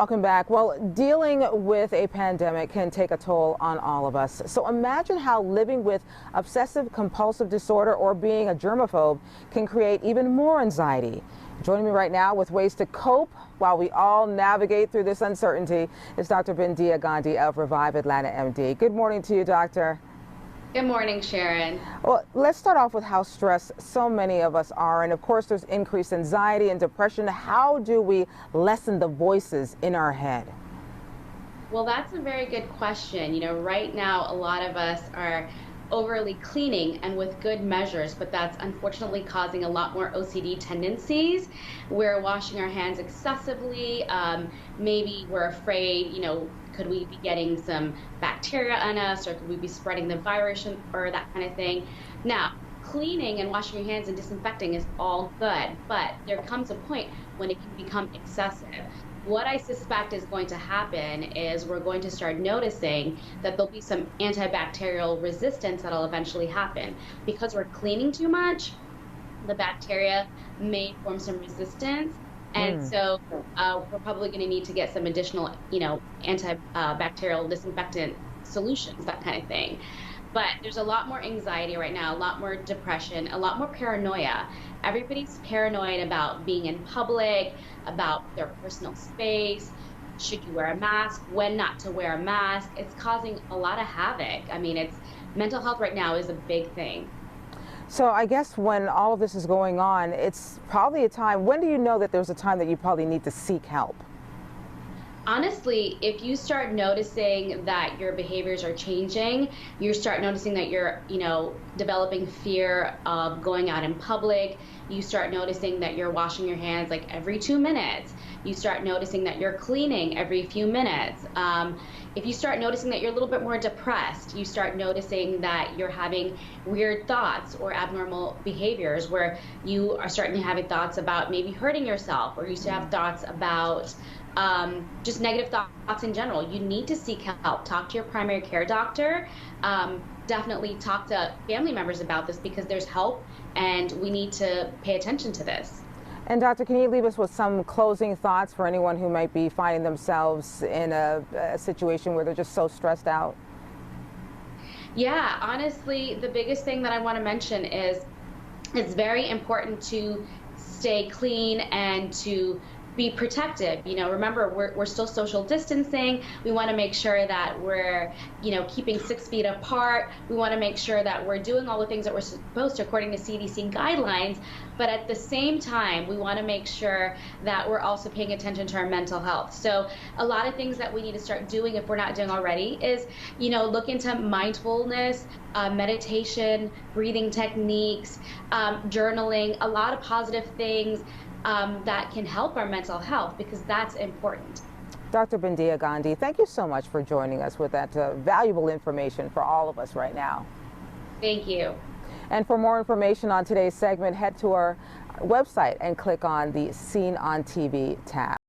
Welcome back. Well, dealing with a pandemic can take a toll on all of us. So imagine how living with obsessive compulsive disorder or being a germaphobe can create even more anxiety. Joining me right now with ways to cope while we all navigate through this uncertainty is Dr. Bindiya Gandhi of Revive Atlanta, MD. Good morning to you, Doctor. Good morning, Sharon. Well, let's start off with how stressed so many of us are. And of course, there's increased anxiety and depression. How do we lessen the voices in our head? Well, that's a very good question. Right now, a lot of us are overly cleaning and with good measures, but that's unfortunately causing a lot more OCD tendencies. We're washing our hands excessively. Maybe we're afraid, could we be getting some bacteria on us, or could we be spreading the virus or that kind of thing? Now, cleaning and washing your hands and disinfecting is all good, but there comes a point when it can become excessive. What I suspect is going to happen is we're going to start noticing that there'll be some antibacterial resistance that'll eventually happen. Because we're cleaning too much, the bacteria may form some resistance. And so we're probably going to need to get some additional, antibacterial disinfectant solutions, that kind of thing. But there's a lot more anxiety right now, a lot more depression, a lot more paranoia. Everybody's paranoid about being in public, about their personal space. Should you wear a mask? When not to wear a mask? It's causing a lot of havoc. I mean, mental health right now is a big thing. So I guess when all of this is going on, it's probably a time. When do you know that there's a time that you probably need to seek help? Honestly, if you start noticing that your behaviors are changing, you start noticing that you're, developing fear of going out in public, you start noticing that you're washing your hands like every 2 minutes, you start noticing that you're cleaning every few minutes. If you start noticing that you're a little bit more depressed, you start noticing that you're having weird thoughts or abnormal behaviors where you are starting to have thoughts about maybe hurting yourself, or you used to have thoughts about just negative thoughts in general, you need to seek help. Talk to your primary care doctor. Definitely talk to family members about this, because there's help and we need to pay attention to this. And Doctor, can you leave us with some closing thoughts for anyone who might be finding themselves in a situation where they're just so stressed out? Yeah, honestly, the biggest thing that I want to mention is it's very important to stay clean and to be protective. Remember, we're still social distancing. We want to make sure that we're, keeping 6 feet apart. We want to make sure that we're doing all the things that we're supposed to according to CDC guidelines. But at the same time, we want to make sure that we're also paying attention to our mental health. So a lot of things that we need to start doing, if we're not doing already, is, look into mindfulness, meditation, breathing techniques, journaling, a lot of positive things that can help our mental health, because that's important. Dr. Bindiya Gandhi, thank you so much for joining us with that valuable information for all of us right now. Thank you. And for more information on today's segment, head to our website and click on the Seen on TV tab.